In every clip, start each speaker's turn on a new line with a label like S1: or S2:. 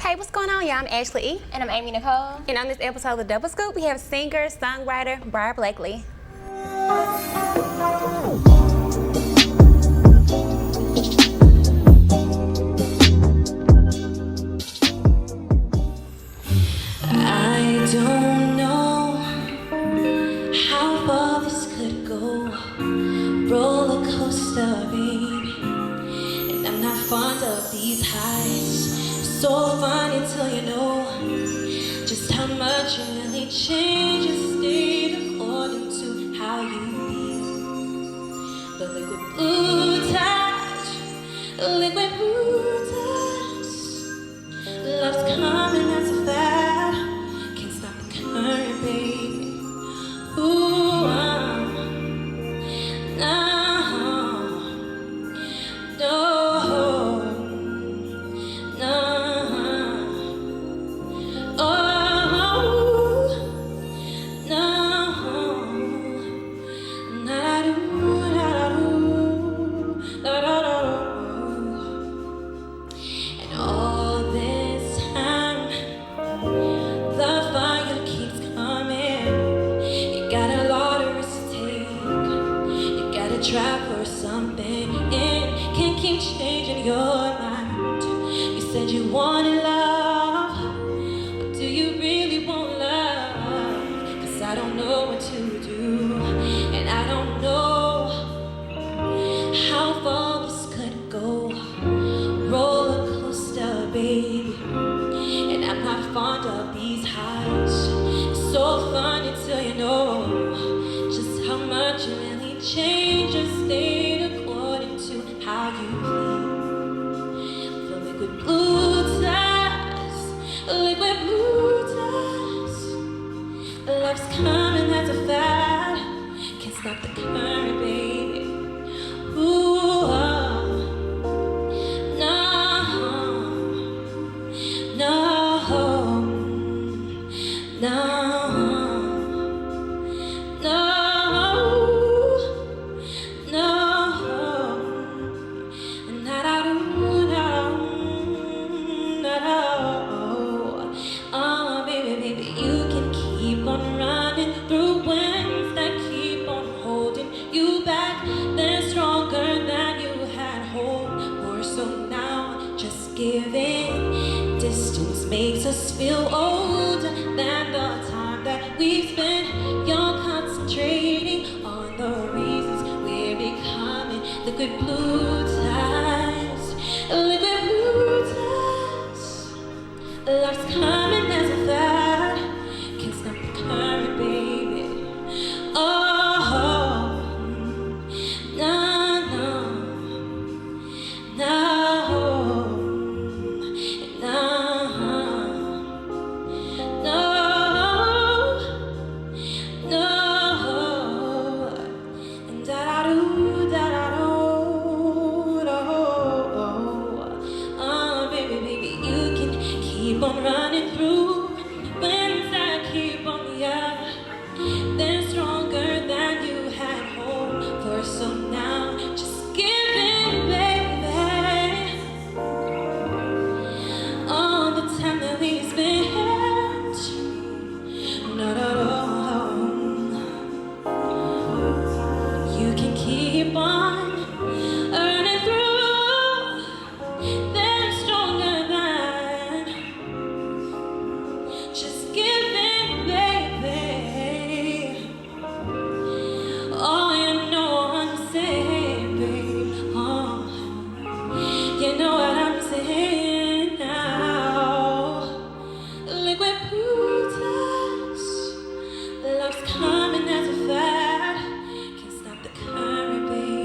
S1: Hey, what's going on, y'all? I'm Ashley E.
S2: And I'm Amy Nicole.
S1: And on this episode of The Double Scoop, we have singer, songwriter, Briar Blakley.
S3: I don't know how far this could go. Roller coaster, baby. And I'm not fond of these highs. So fun until you know just how much it really changes state according to how you feel. The liquid blue touch, liquid blue touch. Love's coming as a fad. Can't stop the current, baby. Ooh, no, no, no. Oh, no. Na-da-do, na-da-do, na-da-do. And all this time, the fire keeps coming. You got a lot of risks to take. You gotta try for something and can't keep changing your mind. You said you wanted love, but do you really want love? 'Cause I don't know what to do, and I don't know how far this could go. Roller coaster, baby. And I'm not fond of these highs. It's so fun until you know just how much it really changes state according to how you feel. The liquid blue ties, liquid blue ties. Love's coming as a fad. Can't stop the current, baby. Ooh, no, no, no, no, no. Na-da-do, na-do. Oh, baby, baby, you can keep on running through winds that keep on holding you back. They're stronger than you had hoped for. So now, just give in. Distance makes us feel older than the time that we've spent. You're concentrating on the reasons we're becoming. Liquid blue ties, liquid blue ties. Love's coming as a fad. Can't stop the current, baby. Oh, no, no, no, no, no, no. And da-da-do, da-da-do, do. Oh, baby, baby, you can keep on running through winds that keep on ya. They're stronger than you had hoped for. So now, just give in, baby. All the time that we spent. No, no, no. You can keep on running through. They're stronger than. Just give in, baby. Oh, you know what I'm saying, babe. Oh, you know what I'm saying now. Liquid blue ties. Love's coming as a fad. Can't stop the current, babe.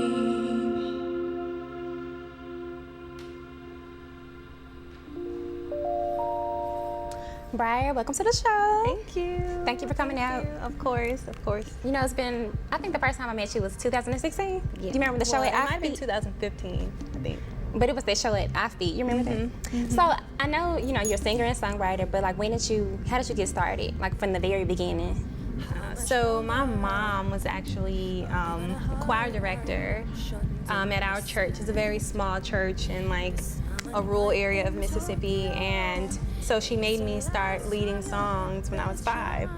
S1: Briar, welcome to the show.
S2: Thank you.
S1: Thank you for coming out.
S2: Of course, of course.
S1: You know, it's been, I think the first time I met you was 2016. Do you remember the show
S2: Well,
S1: at
S2: it might have been
S1: iFeet?
S2: 2015, I think.
S1: But it was that show at iFeet. You remember that? So I know, you know, you're a singer and songwriter, but like, how did you get started? Like from the very beginning?
S2: So my mom was actually a choir director at our church. It's a very small church in like a rural area of Mississippi, and So she made me start leading songs when I was 5.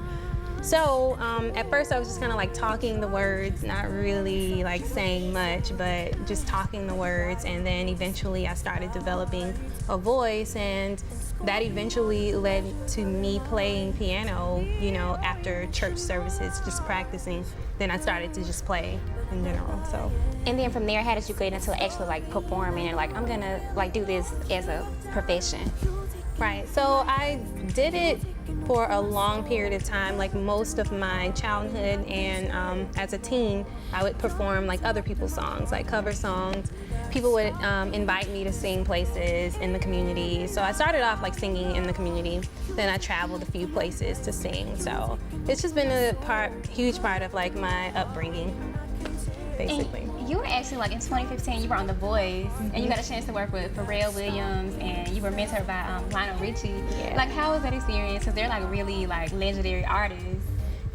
S2: So at first I was just kind of like talking the words, not really like saying much, but just talking the words. And then eventually I started developing a voice, and that eventually led to me playing piano, you know, after church services, just practicing. Then I started to just play in general, so.
S1: And then from there, how did you get into actually like performing and like, I'm gonna like do this as a profession?
S2: Right, so I did it for a long period of time, like most of my childhood, and as a teen, I would perform like other people's songs, like cover songs. People would invite me to sing places in the community. So I started off like singing in the community, then I traveled a few places to sing. So it's just been a huge part of like my upbringing, basically.
S1: And you were actually like in 2015, you were on The Voice, and you got a chance to work with Pharrell Williams, and you were mentored by Lionel Richie.
S2: Yeah.
S1: Like, how was that experience? Because they're like really like legendary artists.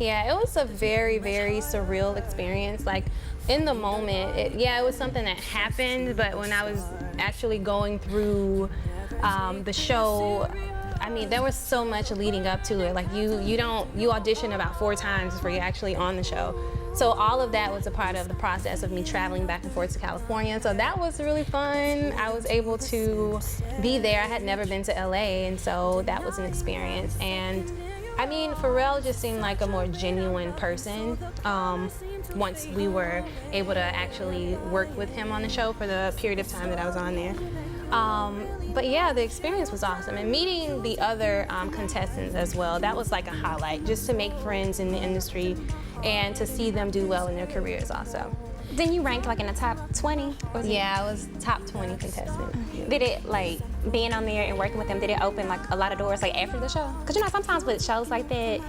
S2: Yeah, it was a very, very surreal experience. Like, in the moment, it was something that happened, but when I was actually going through the show, I mean, there was so much leading up to it. Like, you audition about 4 times before you're actually on the show. So all of that was a part of the process of me traveling back and forth to California. So that was really fun. I was able to be there. I had never been to LA, and so that was an experience. And I mean, Pharrell just seemed like a more genuine person once we were able to actually work with him on the show for the period of time that I was on there. But yeah, the experience was awesome. And meeting the other contestants as well, that was like a highlight, just to make friends in the industry and to see them do well in their careers also.
S1: Then you ranked like in the top 20?
S2: Yeah, I was top 20 contestant.
S1: Did it, like, being on there and working with them, did it open like a lot of doors like after the show? Because you know, sometimes with shows like that,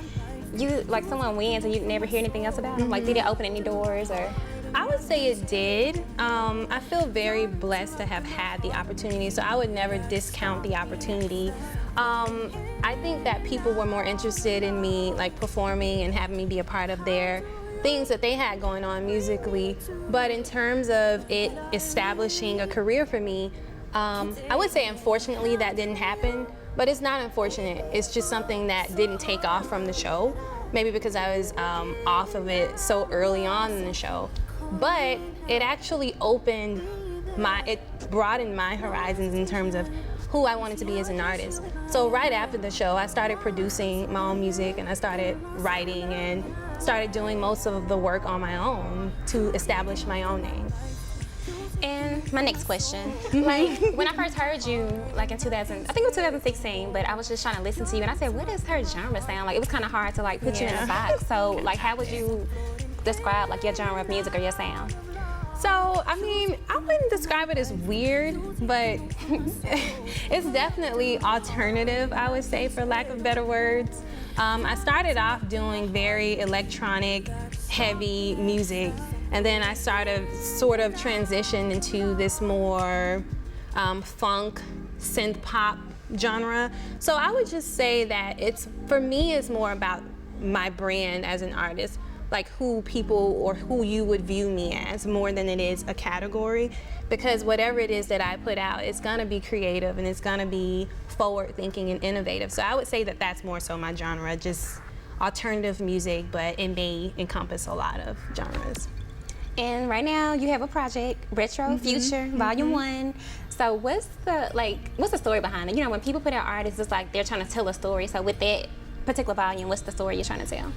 S1: you, like someone wins and you never hear anything else about them. Like, did it open any doors or?
S2: I would say it did. I feel very blessed to have had the opportunity, so I would never discount the opportunity. I think that people were more interested in me like performing and having me be a part of their things that they had going on musically, but in terms of it establishing a career for me, I would say unfortunately that didn't happen, but it's not unfortunate. It's just something that didn't take off from the show, maybe because I was off of it so early on in the show. But it actually it broadened my horizons in terms of who I wanted to be as an artist. So right after the show, I started producing my own music, and I started writing and started doing most of the work on my own to establish my own name.
S1: And my next question, like when I first heard you, like in 2016, but I was just trying to listen to you, and I said, what does her genre sound like? It was kind of hard to like put you in a box. So like, how would you describe like your genre of music or your sound?
S2: So, I mean, I wouldn't describe it as weird, but it's definitely alternative, I would say, for lack of better words. I started off doing very electronic, heavy music, and then I sort of transitioned into this more funk, synth pop genre. So I would just say that for me, it's more about my brand as an artist, like who people or who you would view me as, more than it is a category, because whatever it is that I put out, it's gonna be creative and it's gonna be forward thinking and innovative. So I would say that that's more so my genre, just alternative music, but it may encompass a lot of genres.
S1: And right now you have a project, Retro Future, Volume 1. So what's the story behind it? You know, when people put out artists, it's like they're trying to tell a story. So with that particular volume, what's the story you're trying to tell?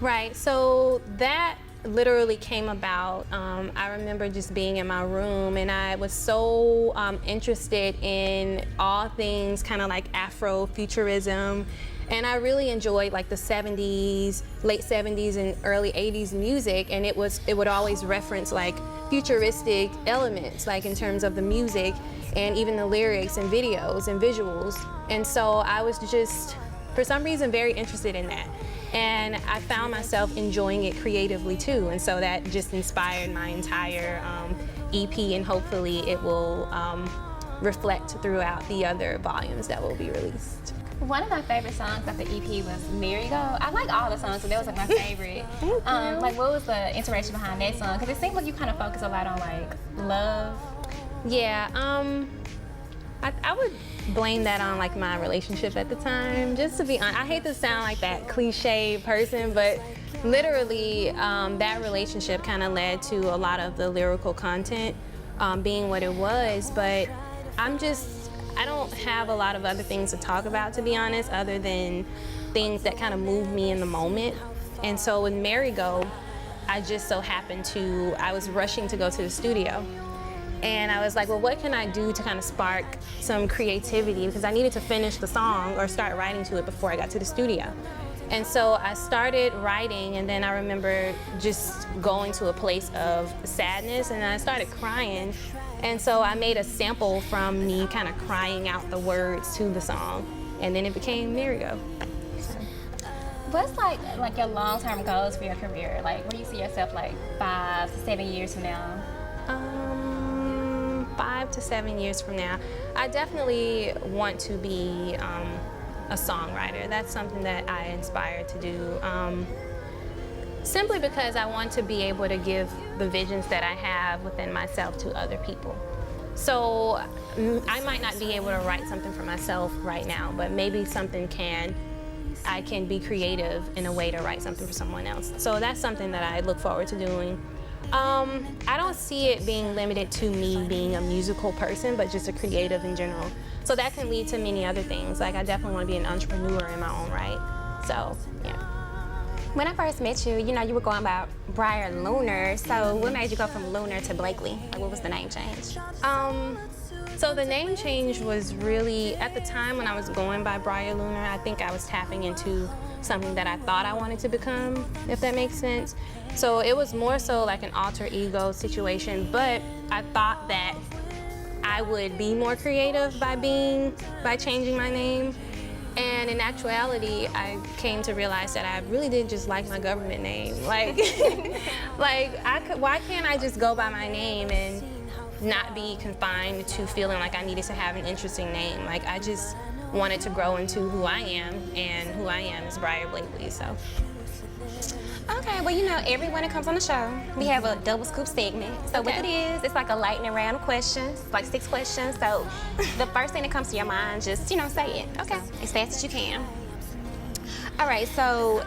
S2: Right, so that literally came about, I remember just being in my room, and I was so interested in all things kind of like Afrofuturism, and I really enjoyed like the 70s, late 70s and early 80s music, and it would always reference like futuristic elements, like in terms of the music and even the lyrics and videos and visuals. And so I was just, for some reason, very interested in that. And I found myself enjoying it creatively too, and so that just inspired my entire EP, and hopefully it will reflect throughout the other volumes that will be released.
S1: One of my favorite songs off the EP was Merry-Go. I like all the songs, but that was like my favorite. Like, what was the inspiration behind that song? Because it seems like you kind of focus a lot on like love.
S2: Yeah, I would blame that on like my relationship at the time. Just to be honest, I hate to sound like that cliche person, but literally that relationship kind of led to a lot of the lyrical content being what it was. But I don't have a lot of other things to talk about, to be honest, other than things that kind of move me in the moment. And so with Merry Go, I just so happened I was rushing to go to the studio. And I was like, well, what can I do to kind of spark some creativity? Because I needed to finish the song or start writing to it before I got to the studio. And so I started writing, and then I remember just going to a place of sadness, and I started crying. And so I made a sample from me kind of crying out the words to the song, and then it became Merry Go.
S1: What's like your long-term goals for your career? Like, where do you see yourself like 5 to 7 years from now?
S2: 5 to 7 years from now, I definitely want to be a songwriter. That's something that I aspire to do. Simply because I want to be able to give the visions that I have within myself to other people. So I might not be able to write something for myself right now, but maybe I can be creative in a way to write something for someone else. So that's something that I look forward to doing. I don't see it being limited to me being a musical person, but just a creative in general. So that can lead to many other things. Like, I definitely want to be an entrepreneur in my own right. So, yeah.
S1: When I first met you, you were going by Briar Lunar. So what made you go from Lunar to Blakley? Like, what was the name change?
S2: So the name change was really, at the time when I was going by Briar Lunar, I think I was tapping into something that I thought I wanted to become, if that makes sense. So it was more so like an alter ego situation, but I thought that I would be more creative by changing my name. And in actuality, I came to realize that I really did just like my government name. Like, why can't I just go by my name and not be confined to feeling like I needed to have an interesting name? Like, I just wanted to grow into who I am, and who I am is Briar Blakley, so.
S1: Okay, well, everyone that comes on the show, we have a double scoop segment. So what it is, it's like a lightning round of questions, like 6 questions. So the first thing that comes to your mind, just, say it, okay, as fast as you can. All right, so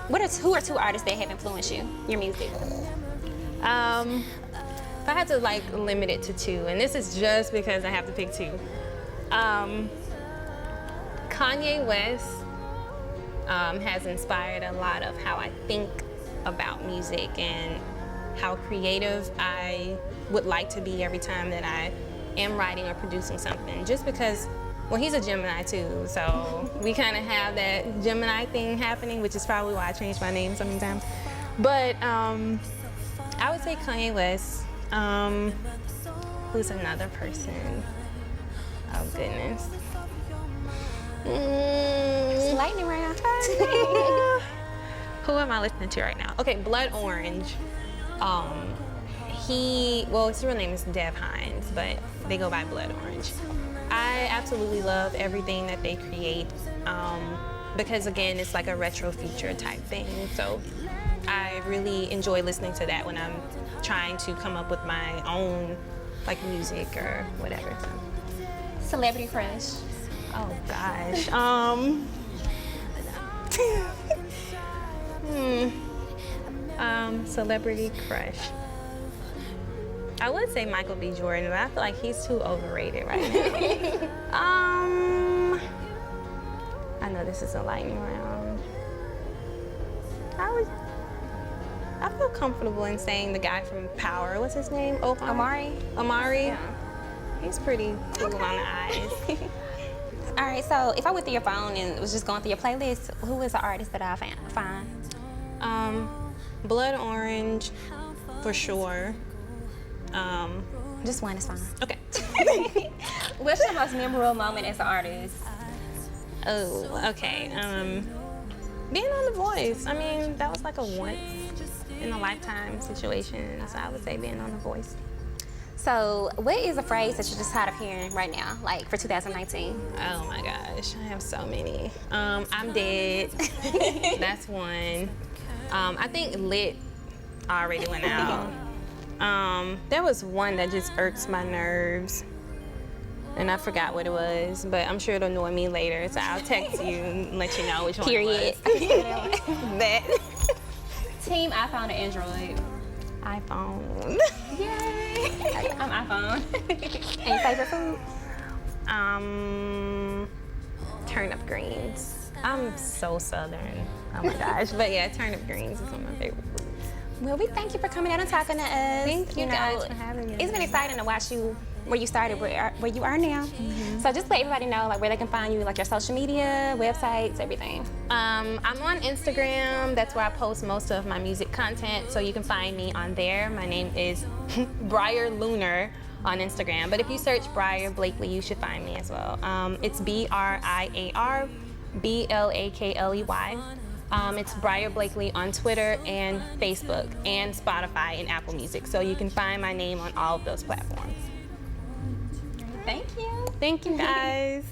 S1: who are 2 artists that have influenced your music?
S2: If I had to limit it to 2, and this is just because I have to pick 2. Kanye West has inspired a lot of how I think about music and how creative I would like to be every time that I am writing or producing something. Just because, well, he's a Gemini too, so we kind of have that Gemini thing happening, which is probably why I changed my name so many times. But I would say Kanye West. Who's another person? Oh goodness.
S1: It's lightning round.
S2: Who am I listening to right now? Okay, Blood Orange. His real name is Dev Hines, but they go by Blood Orange. I absolutely love everything that they create because, again, it's like a retro future type thing. So I really enjoy listening to that when I'm trying to come up with my own music or whatever.
S1: Celebrity crush.
S2: Oh gosh. Celebrity crush. I would say Michael B. Jordan, but I feel like he's too overrated right now. I know this is a lightning round. I feel comfortable in saying the guy from Power. What's his name?
S1: Amari.
S2: Yeah. He's pretty cool on the eyes.
S1: All right, so if I went through your phone and was just going through your playlist, who is the artist that I find?
S2: Blood Orange, for sure.
S1: Just one is fine.
S2: Okay.
S1: What's your most memorable moment as an artist?
S2: Oh, okay. Being on The Voice. I mean, that was like a once in a lifetime situation, so I would say being on The Voice.
S1: So what is a phrase that you're just tired of hearing right now, like for 2019?
S2: Oh my gosh, I have so many. I'm dead. That's one. I think lit already went out. There was one that just irks my nerves. and I forgot what it was, but I'm sure it'll annoy me later, so I'll text you and let you know which one
S1: Period.
S2: it was. That.
S1: Team iPhone or Android?
S2: iPhone.
S1: Yay! I'm iPhone. And your favorite food?
S2: Turnip greens. I'm so Southern. Oh my gosh. But yeah, turnip greens is one of my favorite foods.
S1: Well, we thank you for coming out and talking to us.
S2: Thank you guys for having me.
S1: It's been exciting to watch you where you started, where you are now. So just let everybody know like where they can find you, like your social media, websites, everything.
S2: I'm on Instagram. That's where I post most of my music content, so you can find me on there. My name is Briar Lunar on Instagram, but if you search Briar Blakley, you should find me as well. It's BRIAR BLAKLEY. It's Briar Blakley on Twitter and Facebook and Spotify and Apple Music, so you can find my name on all of those platforms.
S1: Thank you.
S2: Thank you, guys.